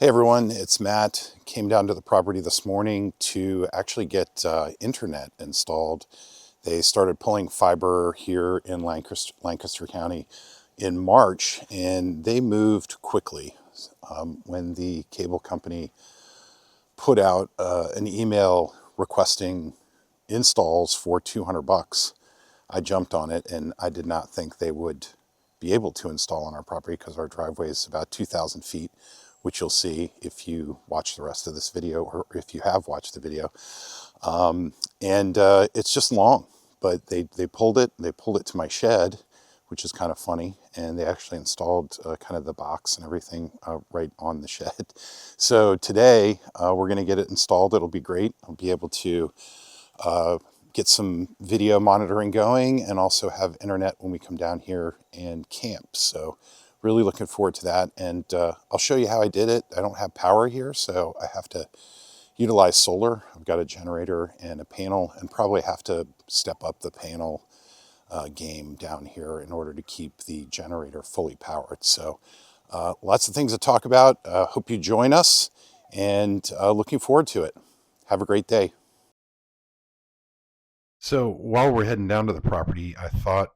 Hey everyone, it's Matt. Came down to the property this morning to actually get internet installed. They started pulling fiber here in Lancaster County in March, and they moved quickly. When the cable company put out an email requesting installs for 200 bucks, I jumped on it, and I did not think they would be able to install on our property because our driveway is about 2,000 feet, which you'll see if you watch the rest of this video or if you have watched the video. And it's just long, but they pulled it. They pulled it to my shed, which is kind of funny, and they actually installed kind of the box and everything right on the shed. So today we're going to get it installed. It'll be great. I'll be able to get some video monitoring going and also have internet when we come down here and camp. So really looking forward to that. And I'll show you how I did it. I don't have power here, so I have to utilize solar. I've got a generator and a panel, and probably have to step up the panel game down here in order to keep the generator fully powered. So lots of things to talk about. Hope you join us, and looking forward to it. Have a great day. So while we're heading down to the property, I thought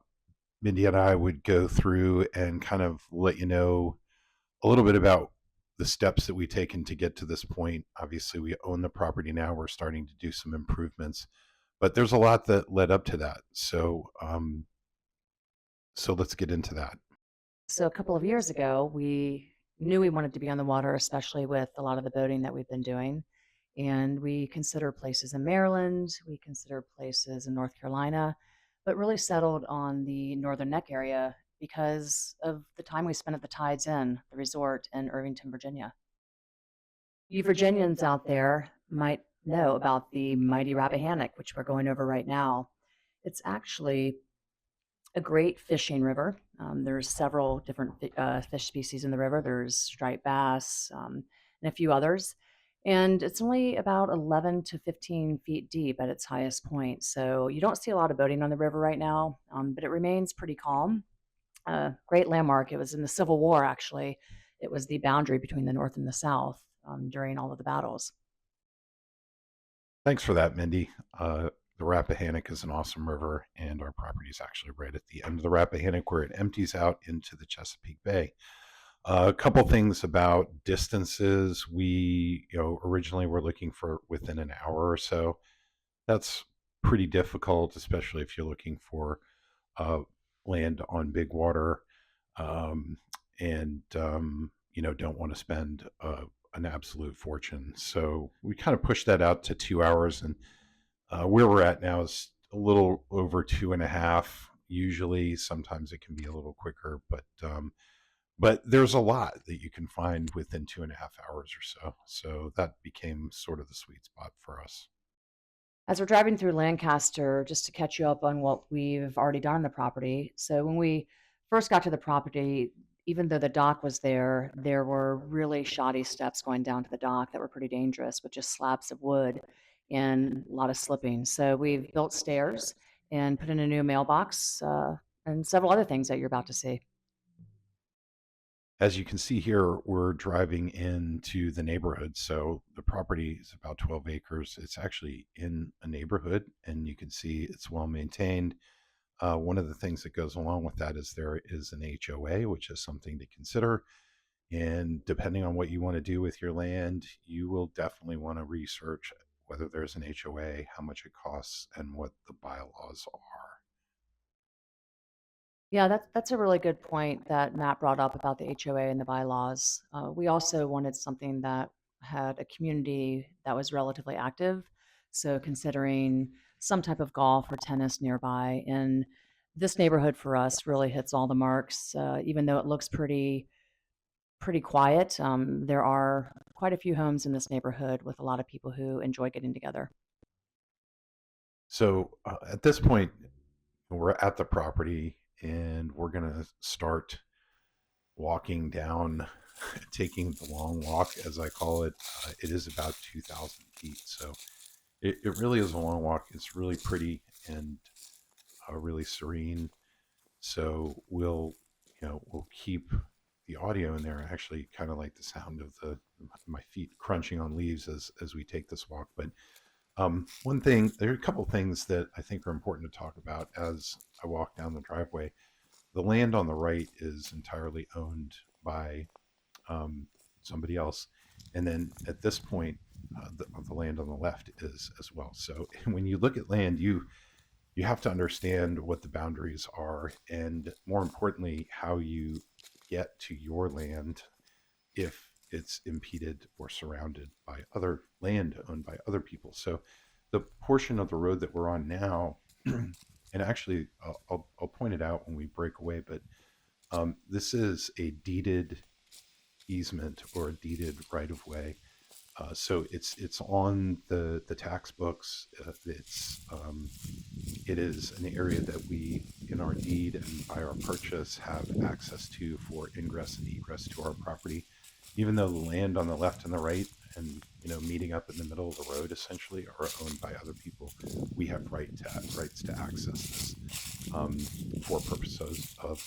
Mindy and I would go through and kind of let you know a little bit about the steps that we've taken to get to this point. Obviously, we own the property now. We're starting to do some improvements, but there's a lot that led up to that. So let's get into that. So a couple of years ago, we knew we wanted to be on the water, especially with a lot of the boating that we've been doing. And we consider places in Maryland, we consider places in North Carolina, but really settled on the Northern Neck area because of the time we spent at the Tides Inn, the resort in Irvington, Virginia. You Virginians out there might know about the mighty Rappahannock, which we're going over right now. It's actually a great fishing river. There's several different fish species in the river. There's striped bass and a few others. And it's only about 11 to 15 feet deep at its highest point. So you don't see a lot of boating on the river right now, but it remains pretty calm. Great landmark. It was in the Civil War, actually. It was the boundary between the North and the South during all of the battles. Thanks for that, Mindy. The Rappahannock is an awesome river, and our property is actually right at the end of the Rappahannock where it empties out into the Chesapeake Bay. A couple things about distances. We, originally were looking for within an hour or so. That's pretty difficult, especially if you're looking for uh, land on big water, um, and don't want to spend an absolute fortune. So we kind of pushed that out to 2 hours, and where we're at now is a little over 2.5. Usually, sometimes it can be a little quicker, but there's a lot that you can find within 2.5 hours or so. So that became sort of the sweet spot for us. As we're driving through Lancaster, just to catch you up on what we've already done on the property. So when we first got to the property, even though the dock was there, there were really shoddy steps going down to the dock that were pretty dangerous with just slabs of wood and a lot of slipping. So we've built stairs and put in a new mailbox and several other things that you're about to see. As you can see here, we're driving into the neighborhood. So the property is about 12 acres. It's actually in a neighborhood, and you can see it's well maintained. One of the things that goes along with that is there is an HOA, which is something to consider. And depending on what you want to do with your land, you will definitely want to research whether there's an HOA, how much it costs, and what the bylaws are. Yeah, that's a really good point that Matt brought up about the HOA and the bylaws. We also wanted something that had a community that was relatively active. So considering some type of golf or tennis nearby, and this neighborhood for us really hits all the marks. Even though it looks pretty quiet, there are quite a few homes in this neighborhood with a lot of people who enjoy getting together. So at this point, we're at the property and we're going to start walking down, taking the long walk, as I call it. It is about 2,000 feet. So it really is a long walk. It's really pretty and really serene. So we'll keep the audio in there. I actually kind of like the sound of the my feet crunching on leaves as we take this walk. But one thing, there are a couple things that I think are important to talk about as I walk down the driveway. The land on the right is entirely owned by um, somebody else, and then at this point, the land on the left is as well. So when you look at land, you have to understand what the boundaries are, and more importantly, how you get to your land if it's impeded or surrounded by other land owned by other people. So the portion of the road that we're on now, and actually I'll point it out when we break away, but this is a deeded easement or a deeded right of way. So it's on the tax books. It is an area that we, in our deed and by our purchase, have access to for ingress and egress to our property. Even though the land on the left and the right, and meeting up in the middle of the road, essentially, are owned by other people, we have rights to access this for purposes of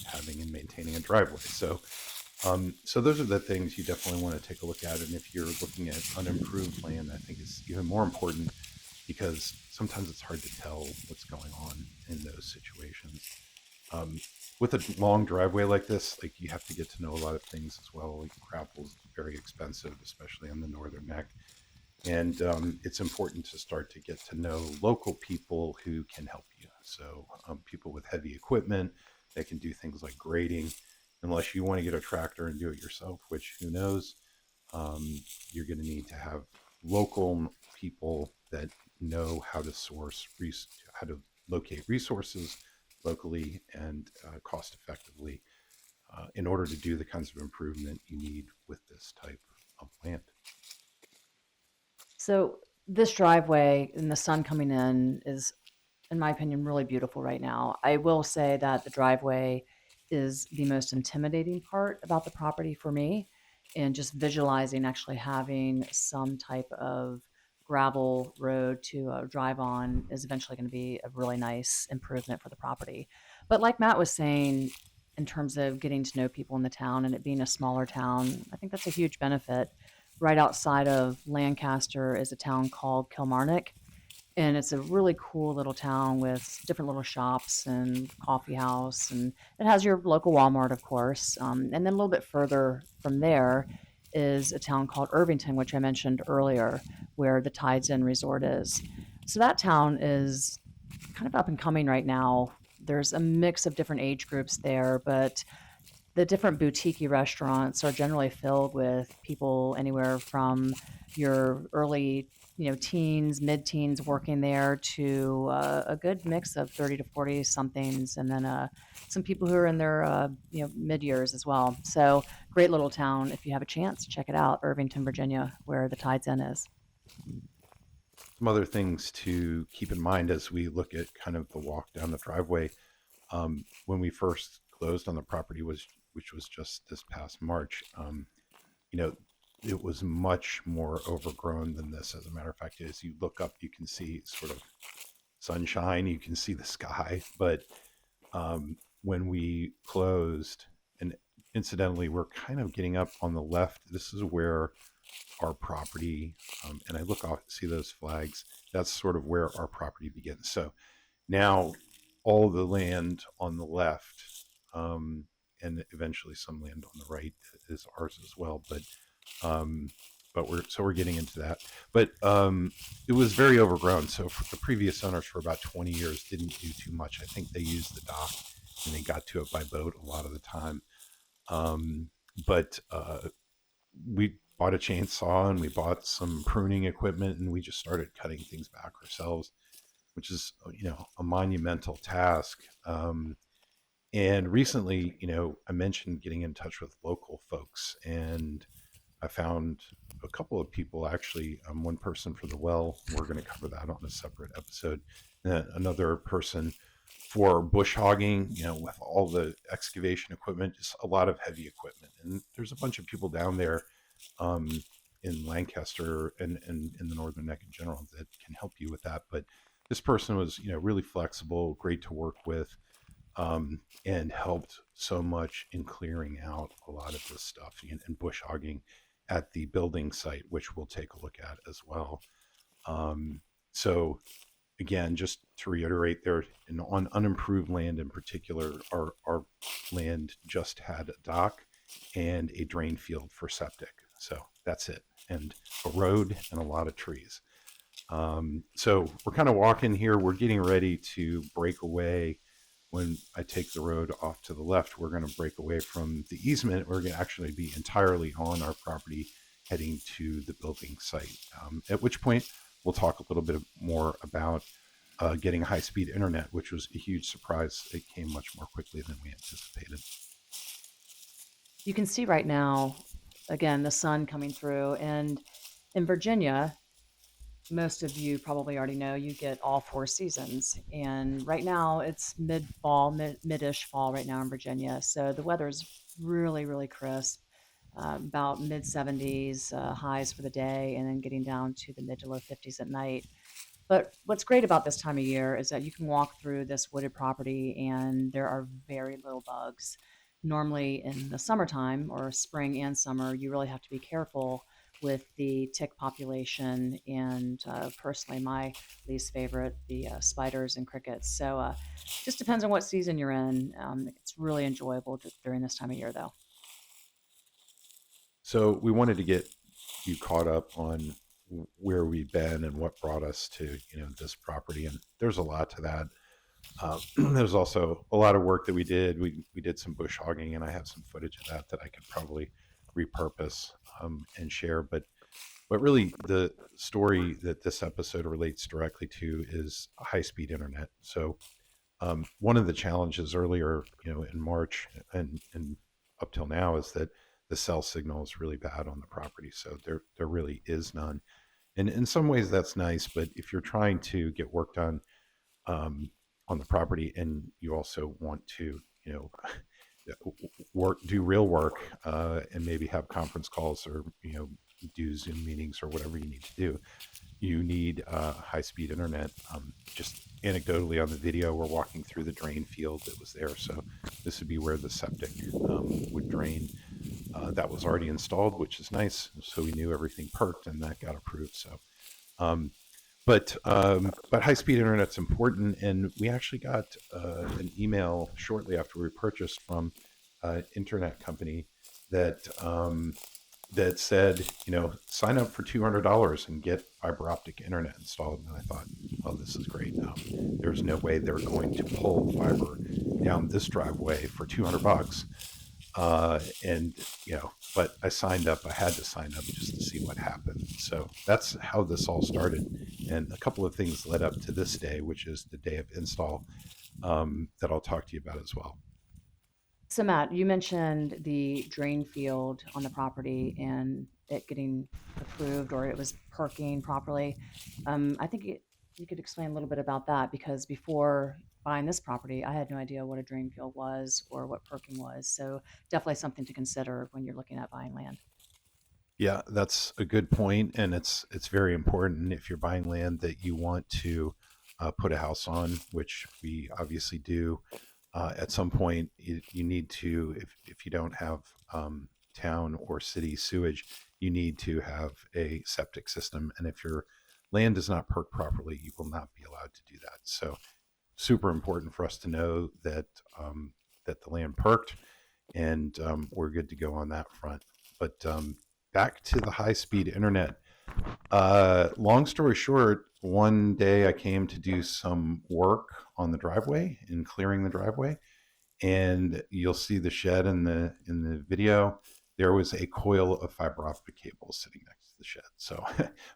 having and maintaining a driveway. So those are the things you definitely want to take a look at. And if you're looking at unimproved land, I think it's even more important because sometimes it's hard to tell what's going on in those situations. Um, with a long driveway like this, like you have to get to know a lot of things as well. Like gravel's very expensive, especially on the northern neck. And it's important to start to get to know local people who can help you. So people with heavy equipment that can do things like grading, unless you want to get a tractor and do it yourself, which who knows, you're going to need to have local people that know how to how to locate resources locally and cost effectively in order to do the kinds of improvement you need with this type of land. So this driveway and the sun coming in is, in my opinion, really beautiful right now. I will say that the driveway is the most intimidating part about the property for me. And just visualizing actually having some type of gravel road to drive on is eventually going to be a really nice improvement for the property. But like Matt was saying, in terms of getting to know people in the town and it being a smaller town, I think that's a huge benefit. Right outside of Lancaster is a town called Kilmarnock, and it's a really cool little town with different little shops and coffee house, and it has your local Walmart, of course. And then a little bit further from there is a town called Irvington, which I mentioned earlier, where the Tides Inn Resort is. So that town is kind of up and coming right now. There's a mix of different age groups there, but the different boutique restaurants are generally filled with people anywhere from your early, teens, mid-teens working there to a good mix of 30 to 40 somethings, and then some people who are in their mid years as well. So great little town. If you have a chance, check it out, Irvington, Virginia, where the Tides Inn is. Some other things to keep in mind as we look at kind of the walk down the driveway. When we first closed on the property which was just this past March. You know, it was much more overgrown than this. As a matter of fact, as you look up, you can see sort of sunshine, you can see the sky. But when we closed, and incidentally, we're kind of getting up on the left. This is where our property, and I look off, see those flags. That's sort of where our property begins. So now all the land on the left, and eventually some land on the right is ours as well. Um, but we're getting into that. But it was very overgrown. So for the previous owners for about 20 years didn't do too much. I think they used the dock and they got to it by boat a lot of the time. But we bought a chainsaw and we bought some pruning equipment and we just started cutting things back ourselves, which is a monumental task. And recently, I mentioned getting in touch with local folks, and I found a couple of people actually. One person for the well, we're going to cover that on a separate episode. And another person for bush hogging, with all the excavation equipment, just a lot of heavy equipment. And there's a bunch of people down there um, in Lancaster and in the Northern Neck in general that can help you with that. But this person was, really flexible, great to work with. and helped so much in clearing out a lot of this stuff and bush hogging at the building site, which we'll take a look at as well. Um, so again, just to reiterate, there on unimproved land in particular, our land just had a dock and a drain field for septic. So that's it, and a road and a lot of trees. So we're kind of walking here. We're getting ready to break away. When I take the road off to the left, we're going to break away from the easement. We're going to actually be entirely on our property heading to the building site, at which point we'll talk a little bit more about getting high speed internet, which was a huge surprise. It came much more quickly than we anticipated. You can see right now, again, the sun coming through. And in Virginia, most of you probably already know you get all 4 seasons. And right now it's mid fall, mid-ish fall right now in Virginia. So the weather's really, really crisp. About mid 70s highs for the day, and then getting down to the mid to low 50s at night. But what's great about this time of year is that you can walk through this wooded property and there are very little bugs. Normally in the summertime or spring and summer, you really have to be careful with the tick population and personally my least favorite, the spiders and crickets. So just depends on what season you're in. It's really enjoyable during this time of year though. So we wanted to get you caught up on where we've been and what brought us to this property, and there's a lot to that. There's also a lot of work that we did. We did some bush hogging, and I have some footage of that I could probably repurpose and share. But really, the story that this episode relates directly to is high speed internet. So one of the challenges earlier, in March and up till now, is that the cell signal is really bad on the property. So there really is none. And in some ways, that's nice. But if you're trying to get work done um, on the property, and you also want to, do real work, and maybe have conference calls or do Zoom meetings or whatever you need to do, you need high speed internet. Just anecdotally on the video, we're walking through the drain field that was there. So this would be where the septic would drain. That was already installed, which is nice. So we knew everything perked and that got approved. So, um, but high speed internet's important, and we actually got an email shortly after we purchased from an internet company that that said, sign up for $200 and get fiber optic internet installed. And I thought, oh, this is great. There's no way they're going to pull fiber down this driveway for $200. And but I signed up. I had to sign up just to see what happened. So that's how this all started. And a couple of things led up to this day, which is the day of install, that I'll talk to you about as well. So Matt, you mentioned the drain field on the property and it getting approved or it was perking properly. I think you could explain a little bit about that because before buying this property, I had no idea what a drain field was or what perking was. So definitely something to consider when you're looking at buying land. Yeah, that's a good point, and it's very important if you're buying land that you want to put a house on, which we obviously do. At some point, you need to, if you don't have town or city sewage, you need to have a septic system, and if your land is not perked properly, you will not be allowed to do that. So, super important for us to know that that the land perked, and we're good to go on that front. But back to the high speed internet. Long story short, one day I came to do some work on the driveway and clearing the driveway, and you'll see the shed in the video. There was a coil of fiber optic cable sitting next to the shed. So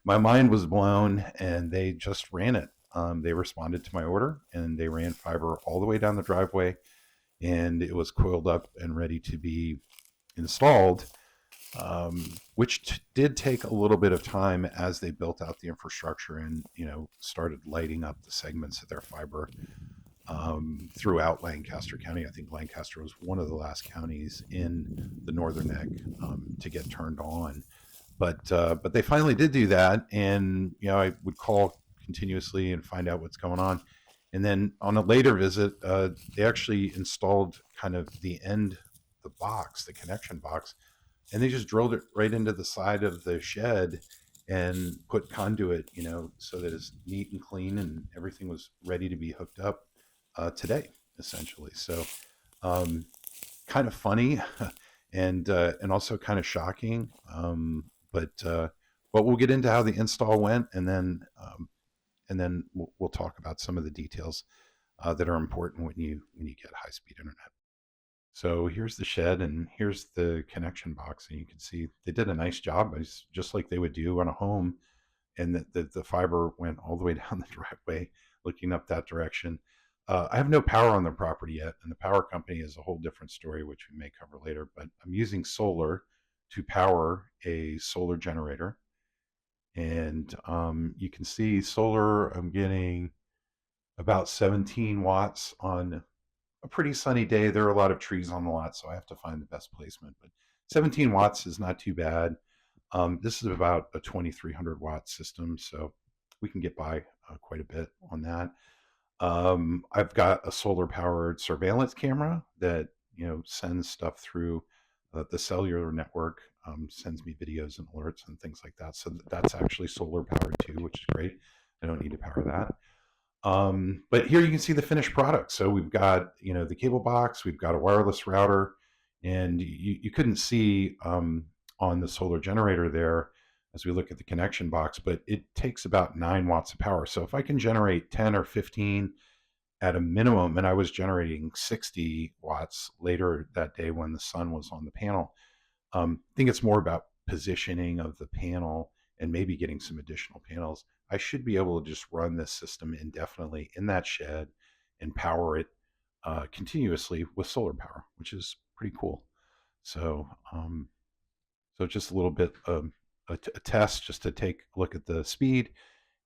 my mind was blown, and they just ran it. They responded to my order, and they ran fiber all the way down the driveway, and it was coiled up and ready to be installed, which did take a little bit of time as they built out the infrastructure and started lighting up the segments of their fiber throughout Lancaster County. I think Lancaster was one of the last counties in the northern neck to get turned on, but they finally did do that, and I would call continuously and find out what's going on. And then on a later visit, they actually installed kind of the box, the connection box, and they just drilled it right into the side of the shed and put conduit, so that it's neat and clean and everything was ready to be hooked up today, essentially. So, um, kind of funny, and also kind of shocking. But we'll get into how the install went, and then we'll talk about some of the details that are important when you get high speed internet. So here's the shed, and here's the connection box, and you can see they did a nice job, just like they would do on a home, and the fiber went all the way down the driveway, looking up that direction. I have no power on the property yet, and the power company is a whole different story, which we may cover later. But I'm using solar to power a solar generator, and you can see solar. I'm getting about 17 watts on a pretty sunny day. There are a lot of trees on the lot, so I have to find the best placement. But 17 watts is not too bad. This is about a 2300 watt system, so we can get by quite a bit on that. I've got a solar powered surveillance camera that sends stuff through the cellular network, sends me videos and alerts and things like that. So that's actually solar powered too, which is great. I don't need to power that. But here you can see the finished product. So we've got the cable box, we've got a wireless router, and you couldn't see on the solar generator there as we look at the connection box, but it takes about 9 watts of power. So if I can generate 10 or 15 at a minimum, and I was generating 60 watts later that day when the sun was on the panel, I think it's more about positioning of the panel and maybe getting some additional panels. I should be able to just run this system indefinitely in that shed and power it continuously with solar power, which is pretty cool. So, so just a little bit a test just to take a look at the speed,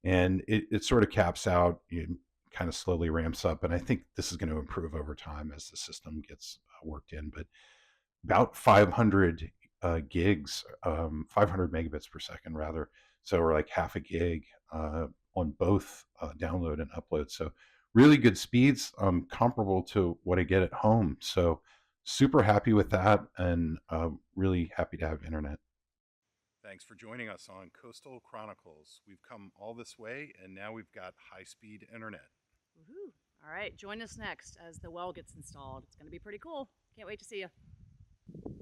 and it sort of caps out. It kind of slowly ramps up, and I think this is going to improve over time as the system gets worked in. But about 500 gigs, 500 megabits per second, rather. So we're like half a gig on both download and upload. So really good speeds, comparable to what I get at home. So super happy with that, and really happy to have internet. Thanks for joining us on Coastal Chronicles. We've come all this way, and now we've got high speed internet. Woohoo. All right, join us next as the well gets installed. It's going to be pretty cool. Can't wait to see you.